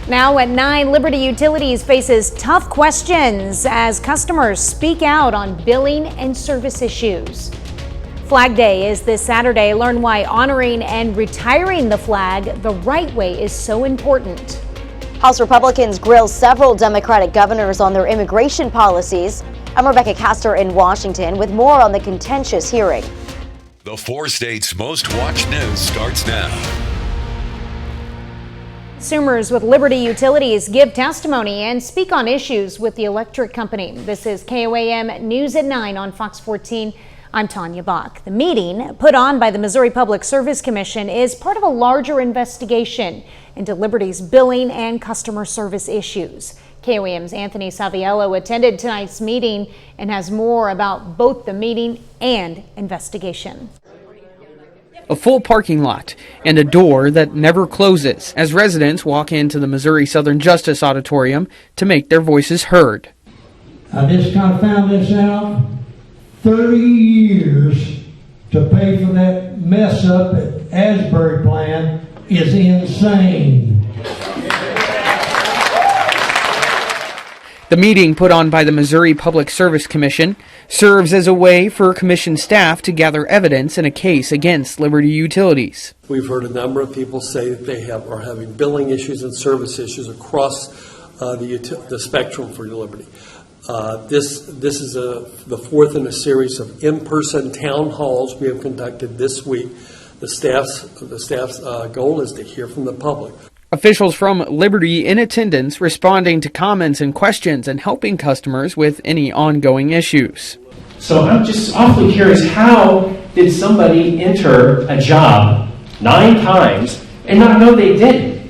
Now at 9, Liberty Utilities faces tough questions as customers speak out on billing and service issues. Flag Day is this Saturday. Learn why honoring and retiring the flag the right way is so important. House Republicans grill several Democratic governors on their immigration policies. I'm Rebecca Castor in Washington with more on the contentious hearing. The 4 states' most watched news starts now. Consumers with Liberty Utilities give testimony and speak on issues with the electric company. This is KOAM News at 9 on Fox 14. I'm Tanya Bach. The meeting put on by the Missouri Public Service Commission is part of a larger investigation into Liberty's billing and customer service issues. KOAM's Anthony Saviello attended tonight's meeting and has more about both the meeting and investigation. A full parking lot and a door that never closes as residents walk into the Missouri Southern Justice Auditorium to make their voices heard. I just kind of found this out. 30 years to pay for that mess up at Asbury Plan is insane. The meeting put on by the Missouri Public Service Commission serves as a way for commission staff to gather evidence in a case against Liberty Utilities. We've heard a number of people say that they are having billing issues and service issues across the spectrum for Liberty. This is the fourth in a series of in-person town halls we have conducted this week. The staff's goal is to hear from the public. Officials from Liberty in attendance responding to comments and questions and helping customers with any ongoing issues. So I'm just awfully curious, how did somebody enter a job 9 times and not know they did?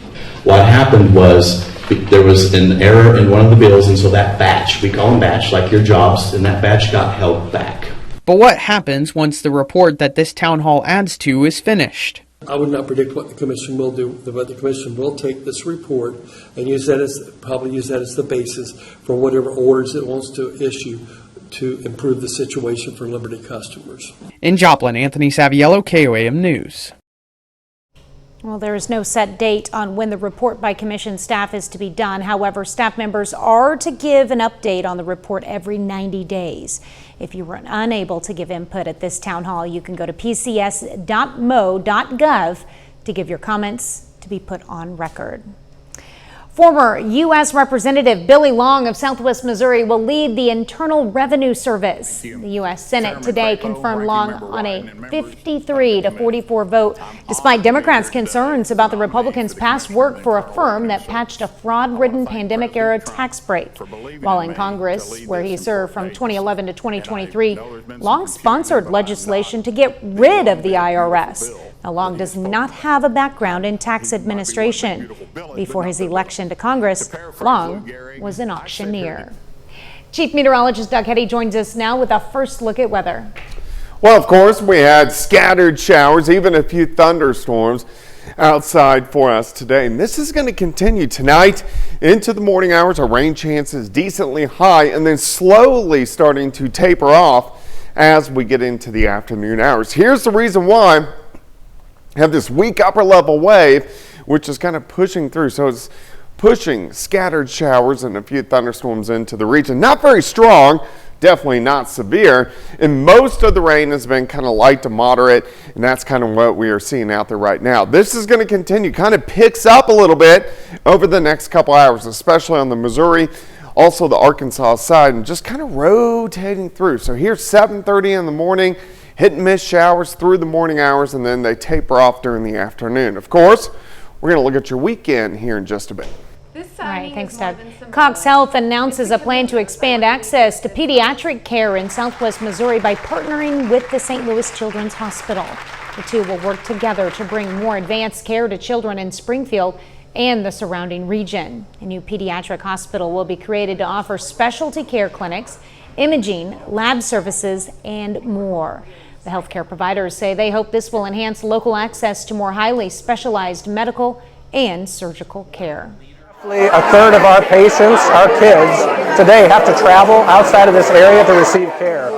What happened was there was an error in one of the bills, and so that batch, we call them batch, like your jobs, and that batch got held back. But what happens once the report that this town hall adds to is finished? I would not predict what the commission will do, but the commission will take this report and use that as the basis for whatever orders it wants to issue to improve the situation for Liberty customers. In Joplin, Anthony Saviello, KOAM News. Well, there is no set date on when the report by commission staff is to be done. However, staff members are to give an update on the report every 90 days. If you were unable to give input at this town hall, you can go to pcs.mo.gov to give your comments to be put on record. Former U.S. Representative Billy Long of Southwest Missouri will lead the Internal Revenue Service. The U.S. Senate today confirmed Long on a 53-44 vote, despite Democrats' concerns about the Republicans' past work for a firm that patched a fraud-ridden pandemic-era tax break. While in Congress, where he served from 2011 to 2023, Long sponsored legislation to get rid of the IRS. Now, Long does not have a background in tax administration. Before his election to Congress, Long was an auctioneer. Chief Meteorologist Doug Hetty joins us now with a first look at weather. Well, of course, we had scattered showers, even a few thunderstorms outside for us today. And this is going to continue tonight into the morning hours. Our rain chances decently high and then slowly starting to taper off as we get into the afternoon hours. Here's the reason why. Have this weak upper level wave, which is kind of pushing through. So it's pushing scattered showers and a few thunderstorms into the region. Not very strong, definitely not severe. And most of the rain has been kind of light to moderate, and that's kind of what we are seeing out there right now. This is going to continue, kind of picks up a little bit over the next couple hours, especially on the Missouri, also the Arkansas side, and just kind of rotating through. So here's 7:30 in the morning. Hit and miss showers through the morning hours, and then they taper off during the afternoon. Of course, we're going to look at your weekend here in just a bit. All right, thanks, Doug. Cox Health announces a plan to expand access to pediatric care in Southwest Missouri by partnering with the St. Louis Children's Hospital. The two will work together to bring more advanced care to children in Springfield and the surrounding region. A new pediatric hospital will be created to offer specialty care clinics, imaging, lab services, and more. The healthcare providers say they hope this will enhance local access to more highly specialized medical and surgical care. Roughly a third of our patients, our kids, today have to travel outside of this area to receive care.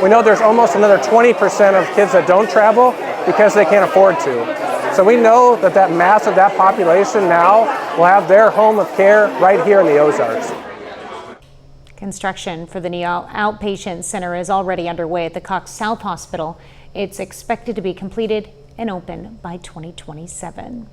We know there's almost another 20% of kids that don't travel because they can't afford to. So we know that mass of that population now will have their home of care right here in the Ozarks. Construction for the new outpatient center is already underway at the Cox South Hospital. It's expected to be completed and open by 2027.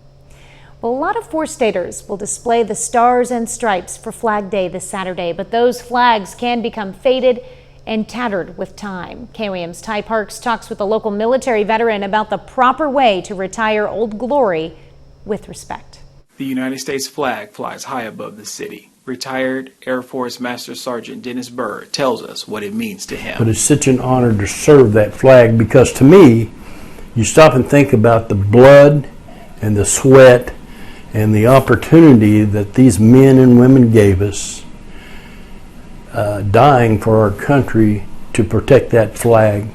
Well, a lot of four-staters will display the stars and stripes for Flag Day this Saturday, but those flags can become faded and tattered with time. KOAM's Ty Parks talks with a local military veteran about the proper way to retire Old Glory with respect. The United States flag flies high above the city. Retired Air Force Master Sergeant Dennis Burr tells us what it means to him. But it's such an honor to serve that flag, because to me, you stop and think about the blood and the sweat and the opportunity that these men and women gave us, dying for our country to protect that flag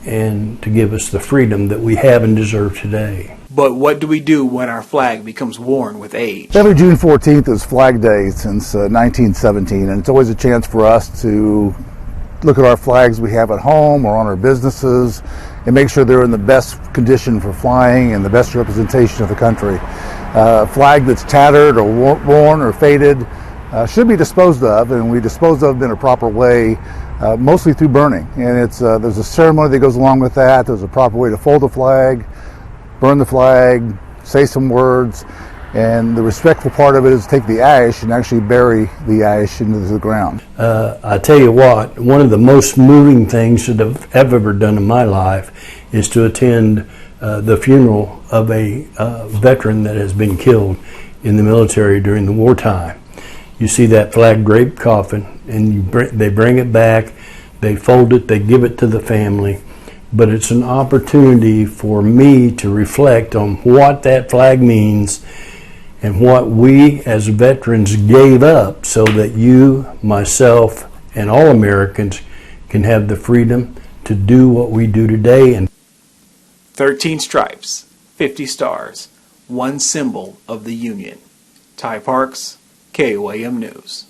and to give us the freedom that we have and deserve today. But what do we do when our flag becomes worn with age? Every June 14th is Flag Day since 1917, and it's always a chance for us to look at our flags we have at home or on our businesses and make sure they're in the best condition for flying and the best representation of the country. A flag that's tattered or worn or faded should be disposed of, and we dispose of them in a proper way, mostly through burning. And there's a ceremony that goes along with that. There's a proper way to fold the flag, burn the flag, say some words, and the respectful part of it is take the ash and actually bury the ash into the ground. I tell you what, one of the most moving things that I've ever done in my life is to attend the funeral of a veteran that has been killed in the military during the wartime. You see that flag draped coffin, and they bring it back, they fold it, they give it to the family. But it's an opportunity for me to reflect on what that flag means and what we as veterans gave up so that you, myself, and all Americans can have the freedom to do what we do today. And 13 stripes, 50 stars, one symbol of the Union. Ty Parks, KOAM News.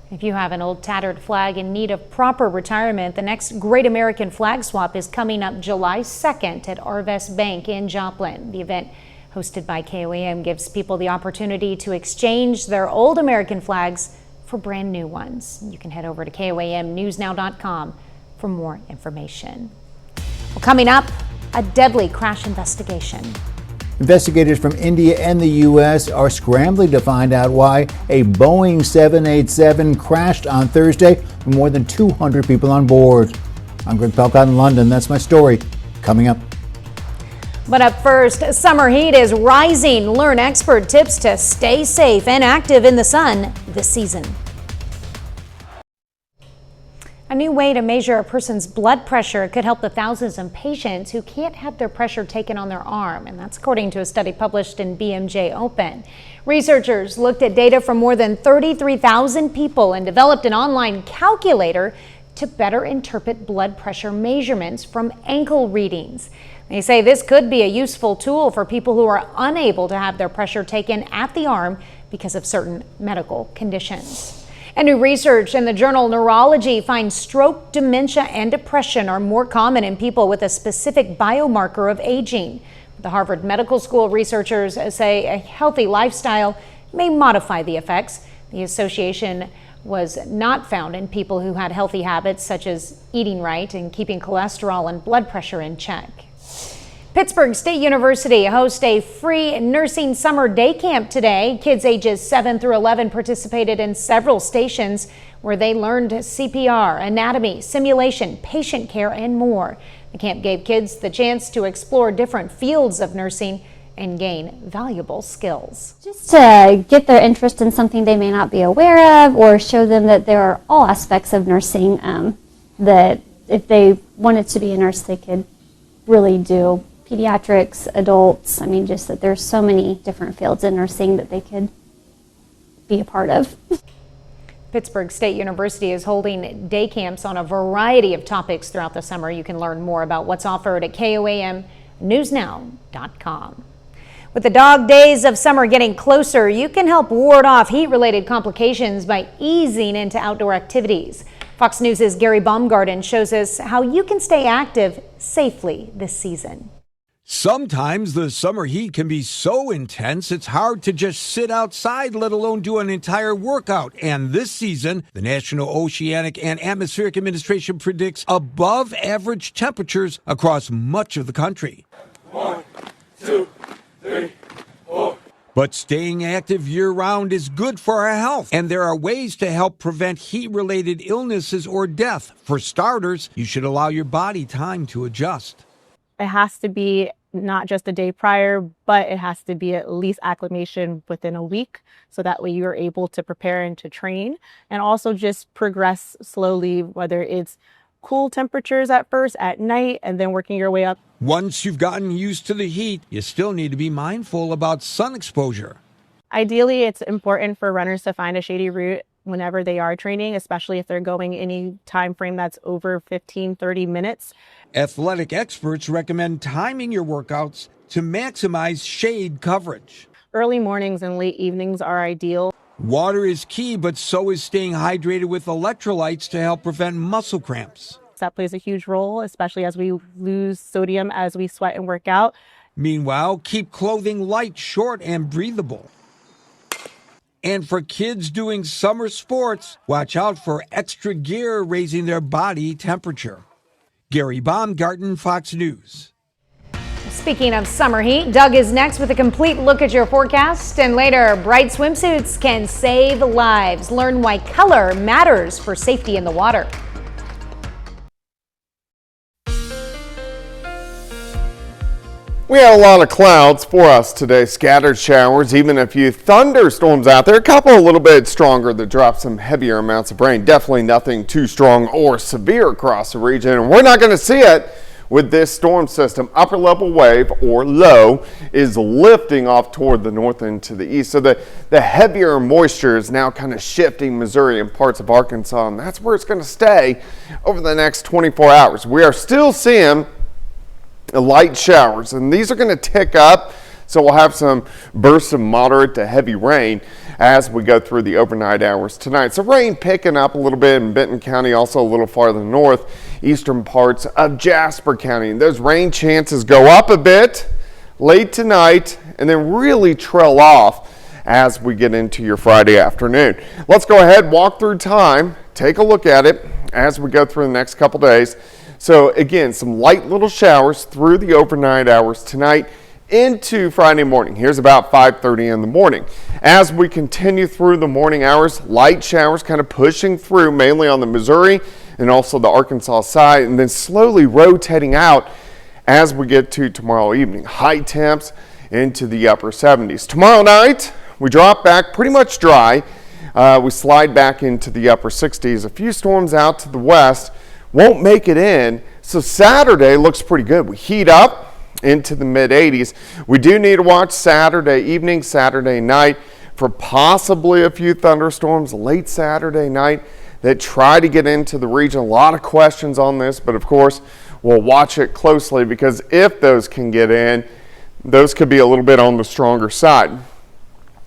If you have an old tattered flag in need of proper retirement, the next Great American Flag Swap is coming up July 2nd at Arvest Bank in Joplin. The event, hosted by KOAM, gives people the opportunity to exchange their old American flags for brand new ones. You can head over to KOAMnewsnow.com for more information. Well, coming up, a deadly crash investigation. Investigators from India and the U.S. are scrambling to find out why a Boeing 787 crashed on Thursday with more than 200 people on board. I'm Greg Pelcott in London. That's my story. Coming up. But up first, summer heat is rising. Learn expert tips to stay safe and active in the sun this season. A new way to measure a person's blood pressure could help the thousands of patients who can't have their pressure taken on their arm, and that's according to a study published in BMJ Open. Researchers looked at data from more than 33,000 people and developed an online calculator to better interpret blood pressure measurements from ankle readings. They say this could be a useful tool for people who are unable to have their pressure taken at the arm because of certain medical conditions. And new research in the journal Neurology finds stroke, dementia, and depression are more common in people with a specific biomarker of aging. The Harvard Medical School researchers say a healthy lifestyle may modify the effects. The association was not found in people who had healthy habits such as eating right and keeping cholesterol and blood pressure in check. Pittsburgh State University hosts a free nursing summer day camp today. Kids ages 7 through 11 participated in several stations where they learned CPR, anatomy, simulation, patient care, and more. The camp gave kids the chance to explore different fields of nursing and gain valuable skills. Just to get their interest in something they may not be aware of, or show them that there are all aspects of nursing that if they wanted to be a nurse, they could really do. Pediatrics, adults, I mean, just that there's so many different fields in nursing that they could be a part of. Pittsburgh State University is holding day camps on a variety of topics throughout the summer. You can learn more about what's offered at KOAMnewsnow.com. With the dog days of summer getting closer, you can help ward off heat-related complications by easing into outdoor activities. Fox News' Gary Baumgarten shows us how you can stay active safely this season. Sometimes the summer heat can be so intense it's hard to just sit outside, let alone do an entire workout. And this season, the National Oceanic and Atmospheric Administration predicts above average temperatures across much of the country. 1, 2, 3, 4. But staying active year-round is good for our health, and there are ways to help prevent heat-related illnesses or death. For starters, you should allow your body time to adjust. It has to be not just a day prior, but it has to be at least acclimation within a week. So that way you're able to prepare and to train, and also just progress slowly, whether it's cool temperatures at first at night and then working your way up. Once you've gotten used to the heat, you still need to be mindful about sun exposure. Ideally, it's important for runners to find a shady route whenever they are training, especially if they're going any time frame that's over 15-30 minutes. Athletic experts recommend timing your workouts to maximize shade coverage. Early mornings and late evenings are ideal. Water is key, but so is staying hydrated with electrolytes to help prevent muscle cramps. That plays a huge role, especially as we lose sodium as we sweat and work out. Meanwhile, keep clothing light, short, and breathable. And for kids doing summer sports, watch out for extra gear raising their body temperature. Gary Baumgarten, Fox News. Speaking of summer heat, Doug is next with a complete look at your forecast. And later, bright swimsuits can save lives. Learn why color matters for safety in the water. We had a lot of clouds for us today, scattered showers, even a few thunderstorms out there. A couple a little bit stronger that dropped some heavier amounts of rain. Definitely nothing too strong or severe across the region. And we're not going to see it with this storm system. Upper level wave, or low, is lifting off toward the north and to the east. So the heavier moisture is now kind of shifting Missouri and parts of Arkansas, and that's where it's going to stay over the next 24 hours. We are still seeing light showers, and these are going to tick up, so we'll have some bursts of moderate to heavy rain as we go through the overnight hours tonight. So rain picking up a little bit in Benton County, also a little farther north, eastern parts of Jasper County. And those rain chances go up a bit late tonight and then really trail off as we get into your Friday afternoon. Let's go ahead, walk through time, take a look at it as we go through the next couple days. So again, some light little showers through the overnight hours tonight into Friday morning. Here's about 5:30 in the morning. As we continue through the morning hours, light showers kind of pushing through mainly on the Missouri and also the Arkansas side, and then slowly rotating out as we get to tomorrow evening. High temps into the upper 70s. Tomorrow night, we drop back pretty much dry. We slide back into the upper 60s. A few storms out to the west won't make it in, so Saturday looks pretty good. We heat up into the mid 80s. We do need to watch Saturday evening, Saturday night for possibly a few thunderstorms late Saturday night that try to get into the region. A lot of questions on this, but of course we'll watch it closely, because if those can get in, those could be a little bit on the stronger side.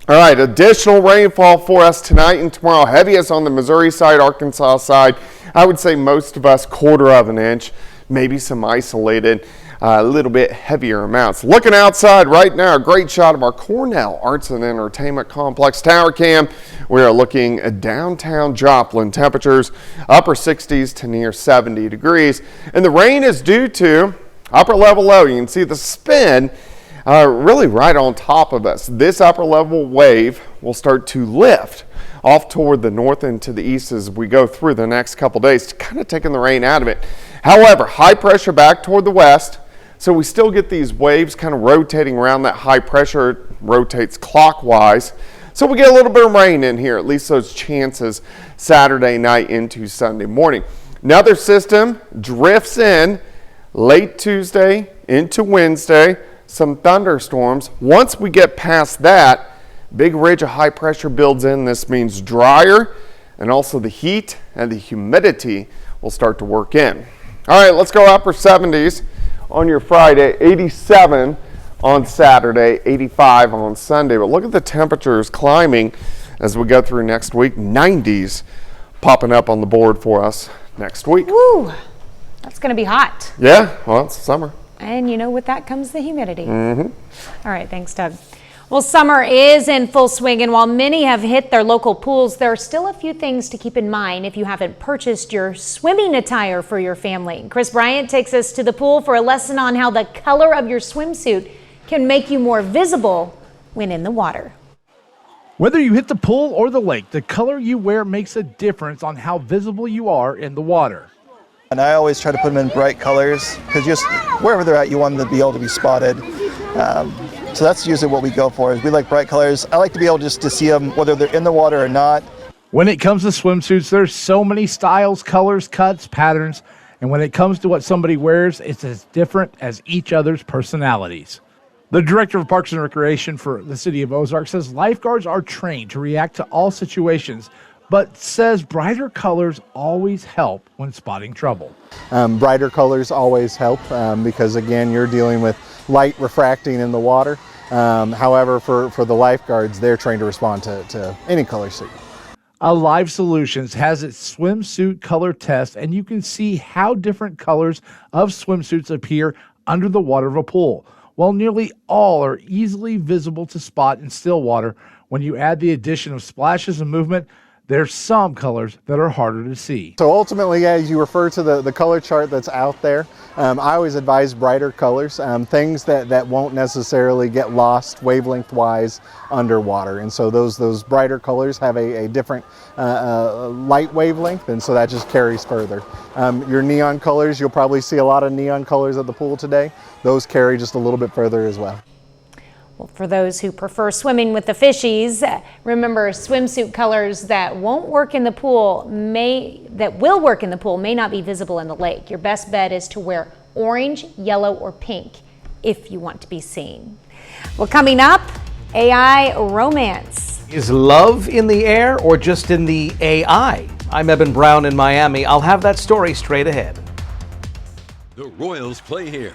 All right, additional rainfall for us tonight and tomorrow. Heaviest on the Missouri side, Arkansas side. I would say most of us 1/4 inch, maybe some isolated, a little bit heavier amounts. Looking outside right now, a great shot of our Cornell Arts and Entertainment Complex tower cam. We are looking at downtown Joplin. Temperatures upper 60s to near 70 degrees. And the rain is due to upper level low. You can see the spin really right on top of us. This upper level wave will start to lift off toward the north and to the east as we go through the next couple days, kind of taking the rain out of it. However, high pressure back toward the west, so we still get these waves kind of rotating around that high pressure. It rotates clockwise, so we get a little bit of rain in here, at least those chances Saturday night into Sunday morning. Another system drifts in late Tuesday into Wednesday. Some thunderstorms. Once we get past that, big ridge of high pressure builds in. This means drier, and also the heat and the humidity will start to work in. All right, let's go upper 70s on your Friday, 87 on Saturday, 85 on Sunday. But look at the temperatures climbing as we go through next week. 90s popping up on the board for us next week. Woo, that's going to be hot. Yeah, well, it's summer. And with that comes the humidity. All right, thanks, Doug. Well, summer is in full swing, and while many have hit their local pools, there are still a few things to keep in mind if you haven't purchased your swimming attire for your family. Chris Bryant takes us to the pool for a lesson on how the color of your swimsuit can make you more visible when in the water. Whether you hit the pool or the lake, the color you wear makes a difference on how visible you are in the water. And I always try to put them in bright colors because just wherever they're at, you want them to be able to be spotted. So that's usually what we go for. Is we like bright colors. I like to be able just to see them whether they're in the water or not. When it comes to swimsuits, there's so many styles, colors, cuts, patterns, and when it comes to what somebody wears, it's as different as each other's personalities. The director of Parks and Recreation for the city of Ozark says lifeguards are trained to react to all situations, but says brighter colors always help when spotting trouble. Brighter colors always help because, again, you're dealing with light refracting in the water. However, for the lifeguards, they're trained to respond to any color suit. Alive Solutions has its swimsuit color test, and you can see how different colors of swimsuits appear under the water of a pool. While nearly all are easily visible to spot in still water, when you add the addition of splashes and movement, there's some colors that are harder to see. So ultimately, as you refer to the color chart that's out there, I always advise brighter colors, things that won't necessarily get lost wavelength-wise underwater. And so those brighter colors have a different light wavelength, and so that just carries further. Your neon colors, you'll probably see a lot of neon colors at the pool today. Those carry just a little bit further as well. Well, for those who prefer swimming with the fishies, remember swimsuit colors that won't work in the pool may not be visible in the lake. Your best bet is to wear orange, yellow, or pink if you want to be seen. Well, coming up, AI romance. Is love in the air or just in the AI? I'm Eben Brown in Miami. I'll have that story straight ahead. The Royals play here.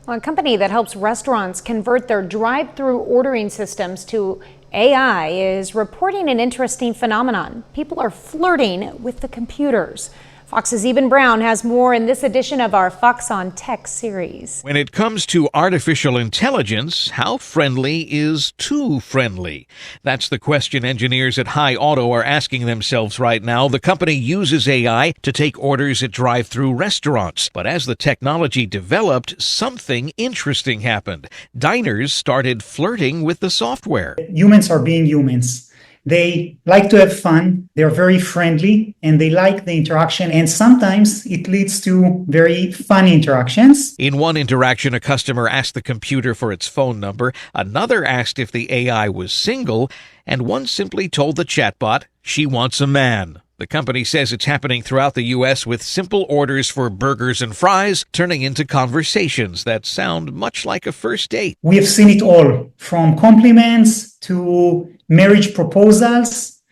Well, a company that helps restaurants convert their drive-through ordering systems to AI is reporting an interesting phenomenon. People are flirting with the computers. Fox's Eben Brown has more in this edition of our Fox on Tech series. When it comes to artificial intelligence, how friendly is too friendly? That's the question engineers at High Auto are asking themselves right now. The company uses AI to take orders at drive-through restaurants. But as the technology developed, something interesting happened. Diners started flirting with the software. Humans are being humans. They like to have fun, they're very friendly, and they like the interaction, and sometimes it leads to very funny interactions. In one interaction, a customer asked the computer for its phone number, another asked if the AI was single, and one simply told the chatbot she wants a man. The company says it's happening throughout the U.S. with simple orders for burgers and fries turning into conversations that sound much like a first date. We have seen it all, from compliments to marriage proposals.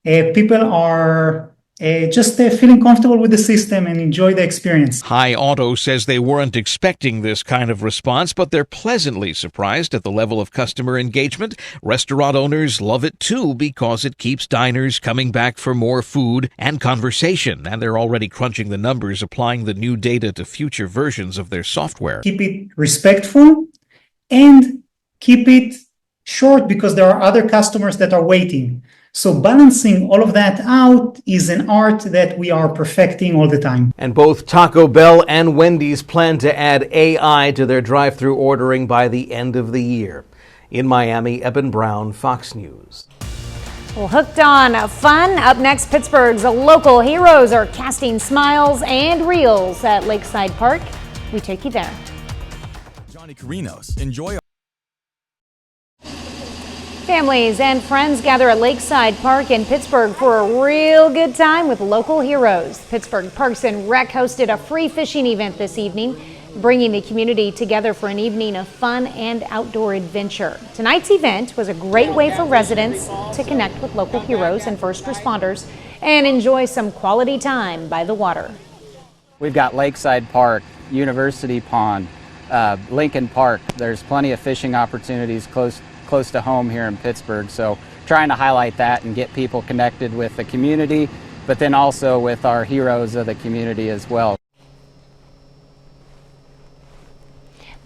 People are just feeling comfortable with the system and enjoy the experience. High Auto says they weren't expecting this kind of response, but they're pleasantly surprised at the level of customer engagement. Restaurant owners love it too because it keeps diners coming back for more food and conversation, and they're already crunching the numbers, applying the new data to future versions of their software. Keep it respectful and keep it short because there are other customers that are waiting. So balancing all of that out is an art that we are perfecting all the time. And both Taco Bell and Wendy's plan to add AI to their drive-through ordering by the end of the year. In Miami, Eben Brown, Fox News. Well, hooked on fun. Up next, Pittsburgh's local heroes are casting smiles and reels at Lakeside Park. We take you there. Johnny Carinos. Enjoy. Families and friends gather at Lakeside Park in Pittsburgh for a real good time with local heroes. Pittsburgh Parks and Rec hosted a free fishing event this evening, bringing the community together for an evening of fun and outdoor adventure. Tonight's event was a great way for residents to connect with local heroes and first responders and enjoy some quality time by the water. We've got Lakeside Park, University Pond, Lincoln Park. There's plenty of fishing opportunities close to home here in Pittsburgh, so trying to highlight that and get people connected with the community, but then also with our heroes of the community as well.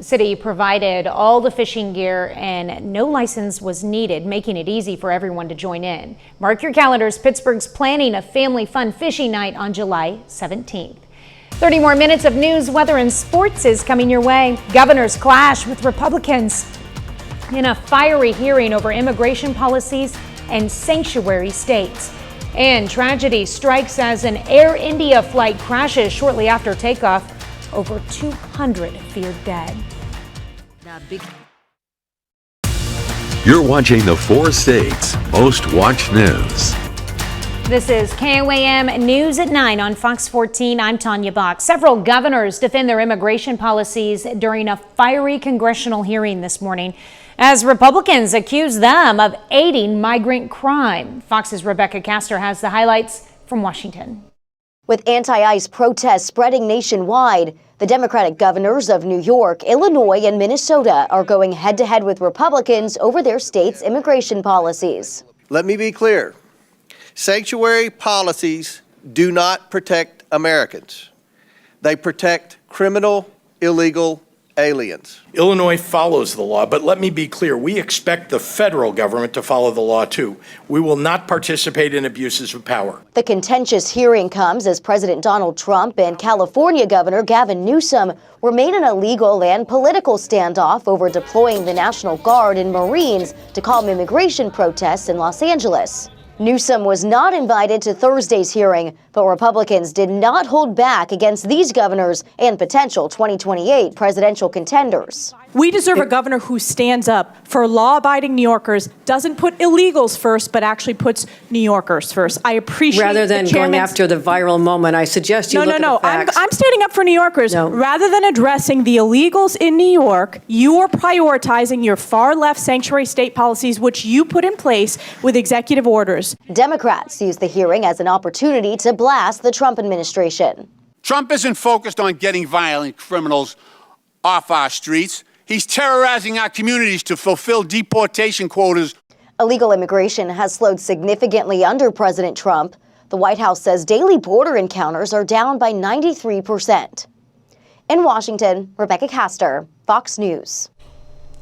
The city provided all the fishing gear and no license was needed, making it easy for everyone to join in. Mark your calendars. Pittsburgh's planning a family fun fishing night on July 17th. 30 more minutes of news, weather, and sports is coming your way. Governors clash with Republicans in a fiery hearing over immigration policies and sanctuary states. And tragedy strikes as an Air India flight crashes shortly after takeoff. Over 200 feared dead. You're watching the 4 states' most watched news. This is KOAM News at 9 on Fox 14. I'm Tanya Bach. Several governors defend their immigration policies during a fiery congressional hearing this morning as Republicans accuse them of aiding migrant crime. Fox's Rebecca Castor has the highlights from Washington. With anti-ICE protests spreading nationwide, the Democratic governors of New York, Illinois, and Minnesota are going head-to-head with Republicans over their state's immigration policies. Let me be clear. Sanctuary policies do not protect Americans. They protect criminal, illegal aliens. Illinois follows the law, but let me be clear. We expect the federal government to follow the law, too. We will not participate in abuses of power. The contentious hearing comes as President Donald Trump and California Governor Gavin Newsom remain in a legal and political standoff over deploying the National Guard and Marines to calm immigration protests in Los Angeles. Newsom was not invited to Thursday's hearing, but Republicans did not hold back against these governors and potential 2028 presidential contenders. We deserve a governor who stands up for law-abiding New Yorkers, doesn't put illegals first, but actually puts New Yorkers first. I appreciate rather than going after the viral moment. I suggest you look at the facts. I'm standing up for New Yorkers. No. Rather than addressing the illegals in New York, you are prioritizing your far-left sanctuary state policies, which you put in place with executive orders. Democrats used the hearing as an opportunity to blast the Trump administration. Trump isn't focused on getting violent criminals off our streets. He's terrorizing our communities to fulfill deportation quotas. Illegal immigration has slowed significantly under President Trump. The White House says daily border encounters are down by 93%. In Washington, Rebecca Castor, Fox News.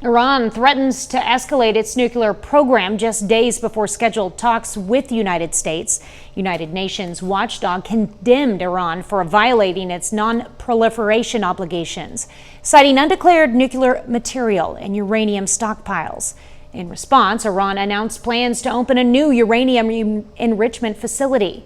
Iran threatens to escalate its nuclear program just days before scheduled talks with the United States. United Nations watchdog condemned Iran for violating its non-proliferation obligations, citing undeclared nuclear material and uranium stockpiles. In response, Iran announced plans to open a new uranium enrichment facility.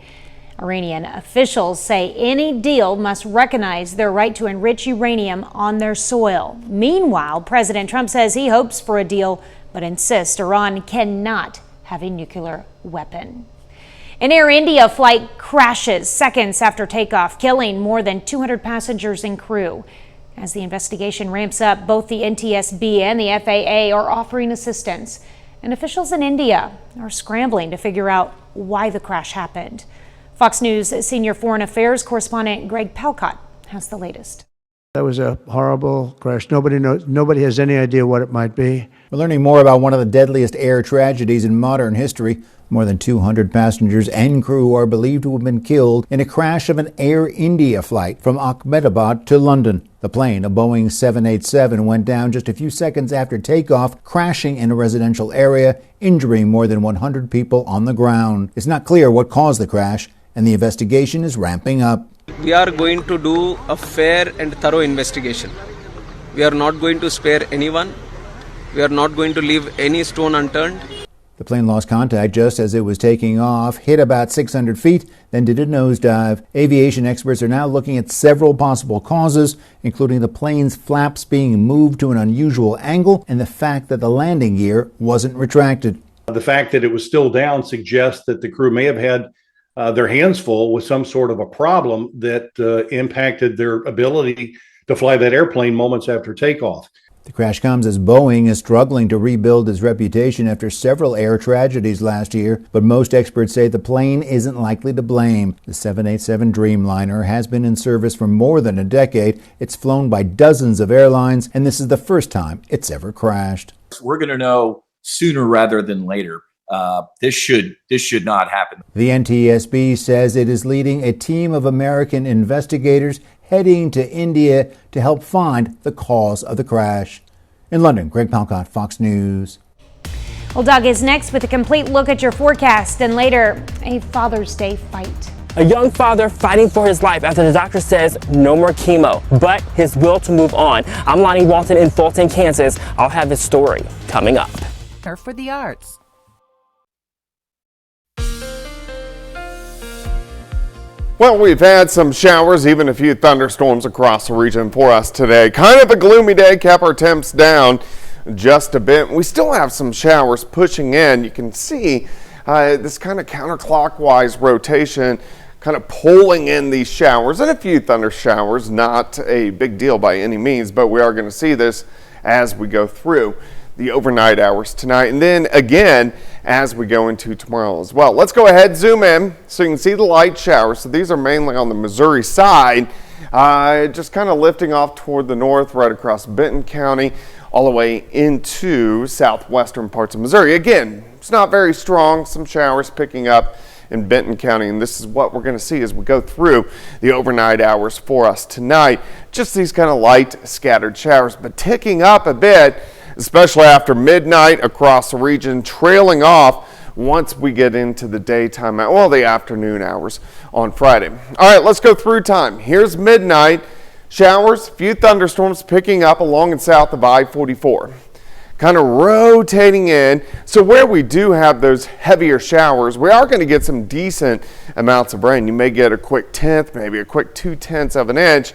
Iranian officials say any deal must recognize their right to enrich uranium on their soil. Meanwhile, President Trump says he hopes for a deal, but insists Iran cannot have a nuclear weapon. An Air India flight crashes seconds after takeoff, killing more than 200 passengers and crew. As the investigation ramps up, both the NTSB and the FAA are offering assistance, and officials in India are scrambling to figure out why the crash happened. Fox News senior foreign affairs correspondent Greg Palcott has the latest. That was a horrible crash. Nobody has any idea what it might be. We're learning more about one of the deadliest air tragedies in modern history. More than 200 passengers and crew are believed to have been killed in a crash of an Air India flight from Ahmedabad to London. The plane, a Boeing 787, went down just a few seconds after takeoff, crashing in a residential area, injuring more than 100 people on the ground. It's not clear what caused the crash, and the investigation is ramping up. We are going to do a fair and thorough investigation. We are not going to spare anyone. We are not going to leave any stone unturned. The plane lost contact just as it was taking off, hit about 600 feet, then did a nosedive. Aviation experts are now looking at several possible causes, including the plane's flaps being moved to an unusual angle and the fact that the landing gear wasn't retracted. The fact that it was still down suggests that the crew may have had their hands full with some sort of a problem that impacted their ability to fly that airplane moments after takeoff. The crash comes as Boeing is struggling to rebuild its reputation after several air tragedies last year, but most experts say the plane isn't likely to blame. The 787 Dreamliner has been in service for more than a decade. It's flown by dozens of airlines, and this is the first time it's ever crashed. We're going to know sooner rather than later. This should not happen. The NTSB says it is leading a team of American investigators heading to India to help find the cause of the crash. In London, Greg Palcott, Fox News. Well, Doug is next with a complete look at your forecast, and later, a Father's Day fight. A young father fighting for his life after the doctor says no more chemo, but his will to move on. I'm Lonnie Walton in Fulton, Kansas. I'll have his story coming up. For the arts. Well, we've had some showers, even a few thunderstorms across the region for us today. Kind of a gloomy day, kept our temps down just a bit. We still have some showers pushing in. You can see this kind of counterclockwise rotation kind of pulling in these showers, and a few thunder showers. Not a big deal by any means, but we are going to see this as we go through the overnight hours tonight, and then again as we go into tomorrow as well. Let's go ahead, zoom in so you can see the light showers. So these are mainly on the Missouri side, just kind of lifting off toward the north right across Benton County all the way into southwestern parts of Missouri. Again, it's not very strong, some showers picking up in Benton County, and this is what we're going to see as we go through the overnight hours for us tonight. Just these kind of light scattered showers, but ticking up a bit, especially after midnight across the region, trailing off once we get into the daytime, well, the afternoon hours on Friday. All right, let's go through time. Here's midnight. Showers, few thunderstorms picking up along and south of I-44. Kind of rotating in. So where we do have those heavier showers, we are going to get some decent amounts of rain. You may get a quick tenth, maybe a quick 2/10 of an inch.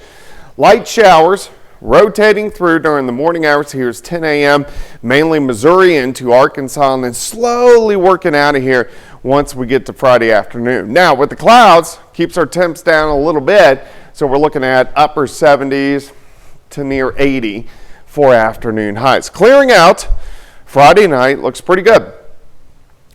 Light showers rotating through during the morning hours. Here's 10 a.m. mainly Missouri into Arkansas, and then slowly working out of here once we get to Friday afternoon. Now with the clouds, keeps our temps down a little bit, so we're looking at upper 70s to near 80 for afternoon highs. Clearing out Friday night looks pretty good.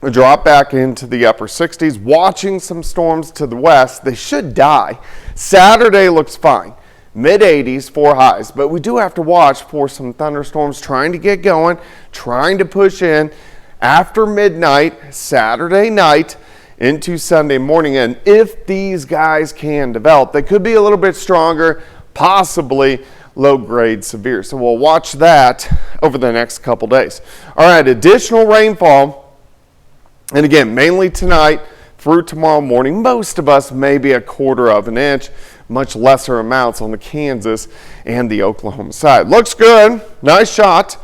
A drop back into the upper 60s, watching some storms to the west. They should die. Saturday looks fine. Mid-80s for highs, but we do have to watch for some thunderstorms trying to get going, trying to push in after midnight, Saturday night into Sunday morning. And if these guys can develop, they could be a little bit stronger, possibly low-grade severe. So we'll watch that over the next couple days. All right, additional rainfall, and again, mainly tonight through tomorrow morning. Most of us maybe a quarter of an inch. Much lesser amounts on the Kansas and the Oklahoma side. Looks good. Nice shot.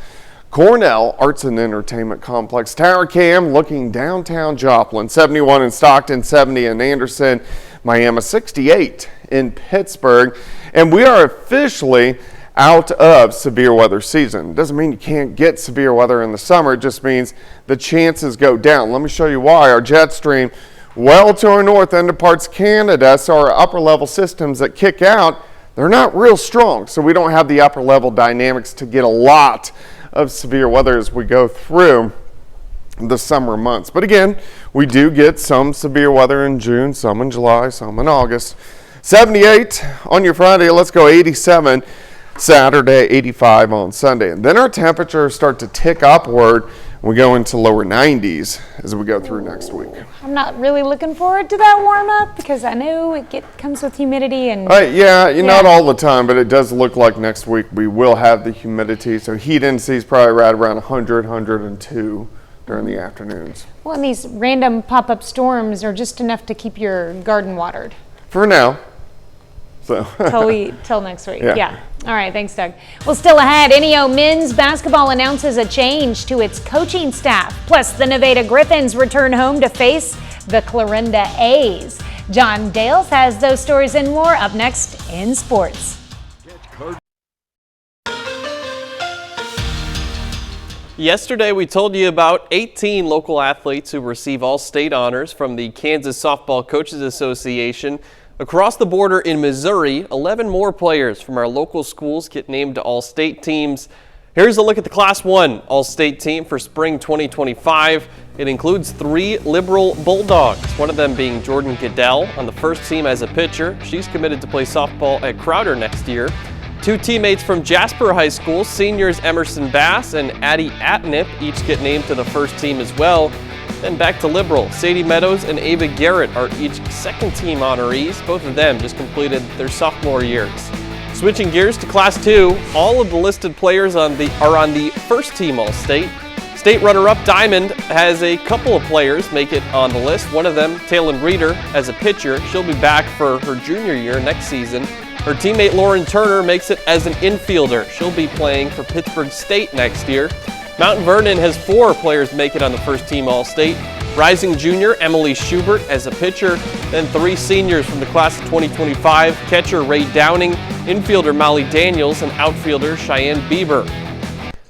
Cornell Arts and Entertainment Complex. Tower cam looking downtown Joplin. 71 in Stockton, 70 in Anderson, Miami, 68 in Pittsburgh. And we are officially out of severe weather season. Doesn't mean you can't get severe weather in the summer. It just means the chances go down. Let me show you why. Our jet stream well to our north into parts of Canada, so our upper level systems that kick out, they're not real strong, so we don't have the upper level dynamics to get a lot of severe weather as we go through the summer months. But again, we do get some severe weather in June, some in July, some in August. 78 on your Friday. Let's go 87 Saturday, 85 on Sunday, and then our temperatures start to tick upward. We go into lower 90s as we go through next week. I'm not really looking forward to that warm up because I know it comes with humidity and not all the time, but it does look like next week we will have the humidity. So heat indices probably right around 100, 102 during the afternoons. Well, and these random pop-up storms are just enough to keep your garden watered. For now. So till next week. Yeah. All right, thanks, Doug. Well, still ahead, NEO men's basketball announces a change to its coaching staff. Plus, the Nevada Griffins return home to face the Clarinda A's. John Dales has those stories and more up next in sports. Yesterday, we told you about 18 local athletes who receive all-state honors from the Kansas Softball Coaches Association. Across the border in Missouri, 11 more players from our local schools get named to all-state teams. Here's a look at the Class 1 all-state team for spring 2025. It includes 3 Liberal Bulldogs, one of them being Jordan Goodell on the first team as a pitcher. She's committed to play softball at Crowder next year. 2 teammates from Jasper High School, seniors Emerson Bass and Addie Atnip, each get named to the first team as well. Then back to Liberal. Sadie Meadows and Ava Garrett are each second-team honorees. Both of them just completed their sophomore years. Switching gears to Class 2, all of the listed players are on the first-team All-State. State runner-up Diamond has a couple of players make it on the list. One of them, Taylon Reeder, as a pitcher. She'll be back for her junior year next season. Her teammate Lauren Turner makes it as an infielder. She'll be playing for Pittsburgh State next year. Mount Vernon has 4 players make it on the first-team All-State. Rising junior Emily Schubert as a pitcher, then 3 seniors from the class of 2025, catcher Ray Downing, infielder Molly Daniels, and outfielder Cheyenne Bieber.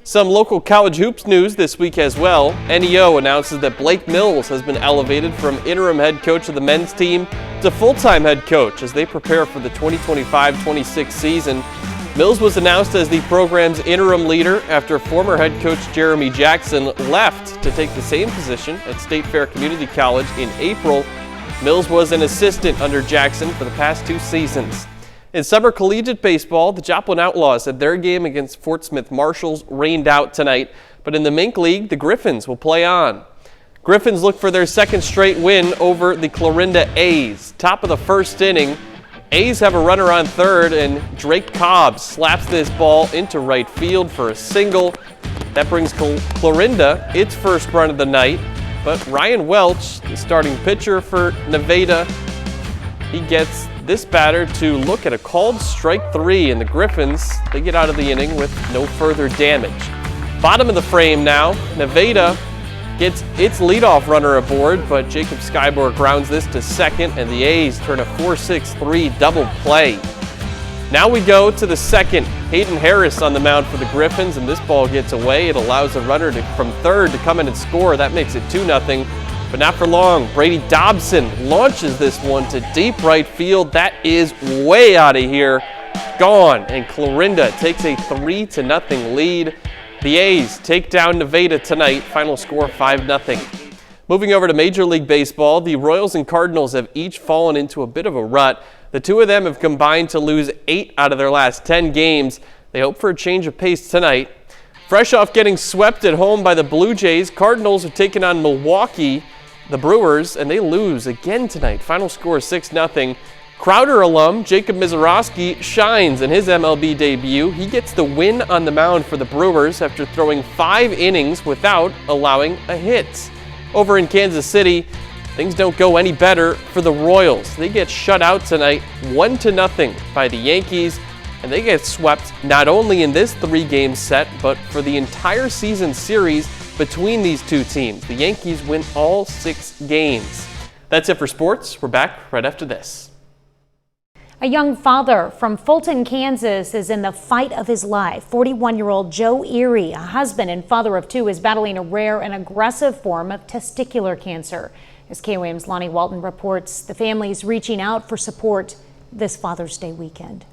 Some local college hoops news this week as well. NEO announces that Blake Mills has been elevated from interim head coach of the men's team to full-time head coach as they prepare for the 2025-26 season. Mills was announced as the program's interim leader after former head coach Jeremy Jackson left to take the same position at State Fair Community College in April. Mills was an assistant under Jackson for the past 2 seasons. In summer collegiate baseball, the Joplin Outlaws had their game against Fort Smith Marshals rained out tonight, but in the Mink League, the Griffins will play on. Griffins look for their second straight win over the Clarinda A's. Top of the first inning, A's have a runner on third, and Drake Cobb slaps this ball into right field for a single. That brings Clarinda its first run of the night, but Ryan Welch, the starting pitcher for Nevada, he gets this batter to look at a called strike 3, and the Griffins, they get out of the inning with no further damage. Bottom of the frame now, Nevada gets its leadoff runner aboard, but Jacob Skyborg grounds this to second, and the A's turn a 4-6-3 double play. Now we go to the second. Hayden Harris on the mound for the Griffins, and this ball gets away. It allows the runner from third to come in and score. That makes it 2-0, but not for long. Brady Dobson launches this one to deep right field. That is way out of here. Gone, and Clarinda takes a 3-0 lead. The A's take down Nevada tonight. Final score 5-0. Moving over to Major League Baseball, the Royals and Cardinals have each fallen into a bit of a rut. The two of them have combined to lose 8 out of their last 10 games. They hope for a change of pace tonight. Fresh off getting swept at home by the Blue Jays, Cardinals have taken on Milwaukee, the Brewers, and they lose again tonight. Final score 6-0. Crowder alum Jacob Mizorowski shines in his MLB debut. He gets the win on the mound for the Brewers after throwing 5 innings without allowing a hit. Over in Kansas City, things don't go any better for the Royals. They get shut out tonight 1-0 by the Yankees, and they get swept not only in this 3-game set, but for the entire season series between these two teams. The Yankees win all 6 games. That's it for sports. We're back right after this. A young father from Fulton, Kansas is in the fight of his life. 41-year-old Joe Erie, a husband and father of 2, is battling a rare and aggressive form of testicular cancer. As KOAM's Lonnie Walton reports, the family is reaching out for support this Father's Day weekend.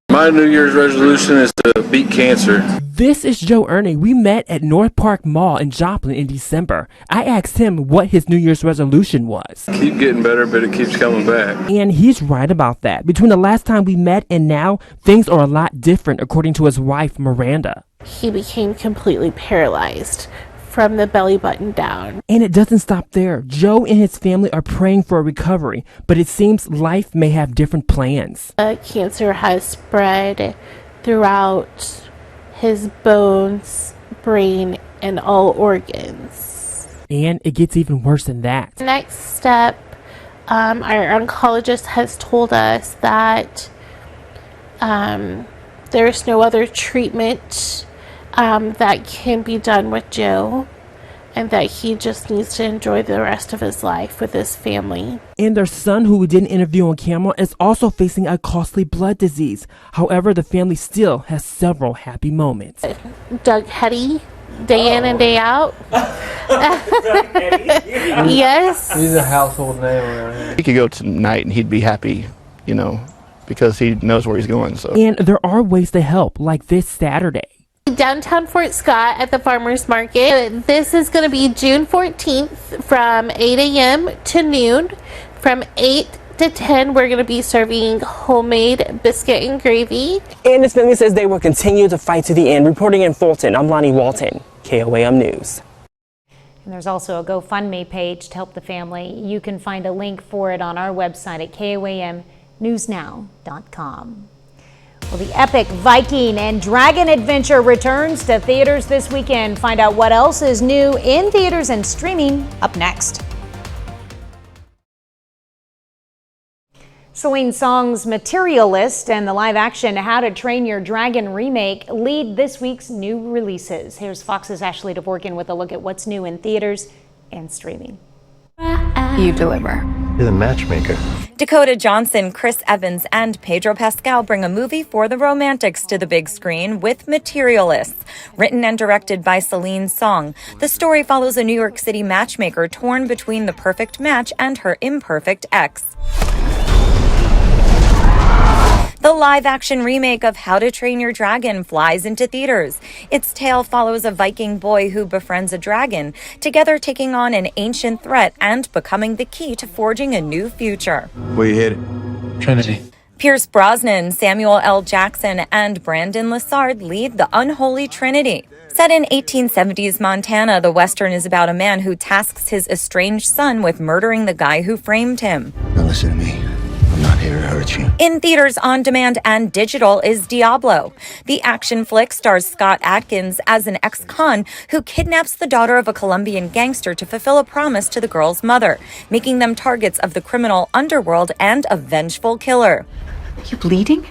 My New Year's resolution is to beat cancer. This is Joe Ernie. We met at North Park Mall in Joplin in December. I asked him what his New Year's resolution was. Keep getting better, but it keeps coming back. And he's right about that. Between the last time we met and now, things are a lot different, according to his wife, Miranda. He became completely paralyzed from the belly button down. And it doesn't stop there. Joe and his family are praying for a recovery, but it seems life may have different plans. Cancer has spread throughout his bones, brain, and all organs. And it gets even worse than that. Next step, our oncologist has told us that there's no other treatment that can be done with Joe, and that he just needs to enjoy the rest of his life with his family. And their son, who we didn't interview on camera, is also facing a costly blood disease. However, the family still has several happy moments. Doug Hetty, day in and day out. Yes. He's a household name around here. He could go tonight and he'd be happy, you know, because he knows where he's going. So. And there are ways to help, like this Saturday. Downtown Fort Scott at the Farmers Market. This is going to be June 14th from 8 a.m. to noon. From 8 to 10, we're going to be serving homemade biscuit and gravy. And his family says they will continue to fight to the end. Reporting in Fulton, I'm Lonnie Walton, KOAM News. And there's also a GoFundMe page to help the family. You can find a link for it on our website at KOAMnewsnow.com. Well, the epic Viking and Dragon adventure returns to theaters this weekend. Find out what else is new in theaters and streaming up next. Celine Song's Materialist and the live-action How to Train Your Dragon remake lead this week's new releases. Here's Fox's Ashley Dvorkin with a look at what's new in theaters and streaming. You deliver. You're the matchmaker. Dakota Johnson, Chris Evans, and Pedro Pascal bring a movie for the romantics to the big screen with Materialists. Written and directed by Celine Song, the story follows a New York City matchmaker torn between the perfect match and her imperfect ex. The live-action remake of How to Train Your Dragon flies into theaters. Its tale follows a Viking boy who befriends a dragon, together taking on an ancient threat and becoming the key to forging a new future. Where you headed? Trinity. Pierce Brosnan, Samuel L. Jackson, and Brandon Lassard lead the unholy trinity. Set in 1870s Montana, the Western is about a man who tasks his estranged son with murdering the guy who framed him. Now listen to me. I'm not here to hurt you. In theaters, on demand, and digital is Diablo. The action flick stars Scott Adkins as an ex-con who kidnaps the daughter of a Colombian gangster to fulfill a promise to the girl's mother, making them targets of the criminal underworld and a vengeful killer. Are you bleeding?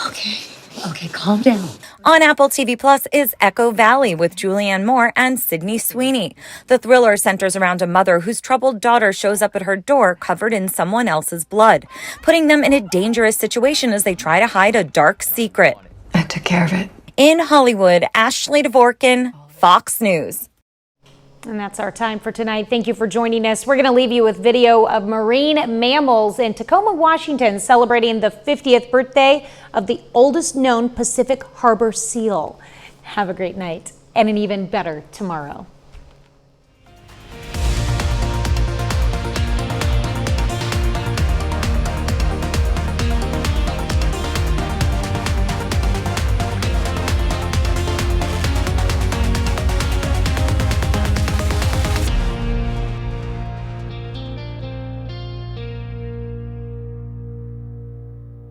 Okay, calm down. On Apple TV Plus is Echo Valley with Julianne Moore and Sydney Sweeney. The thriller centers around a mother whose troubled daughter shows up at her door covered in someone else's blood, putting them in a dangerous situation as they try to hide a dark secret. I took care of it. In Hollywood, Ashley Dvorkin, Fox News. And that's our time for tonight. Thank you for joining us. We're going to leave you with video of marine mammals in Tacoma, Washington, celebrating the 50th birthday of the oldest known Pacific harbor seal. Have a great night and an even better tomorrow.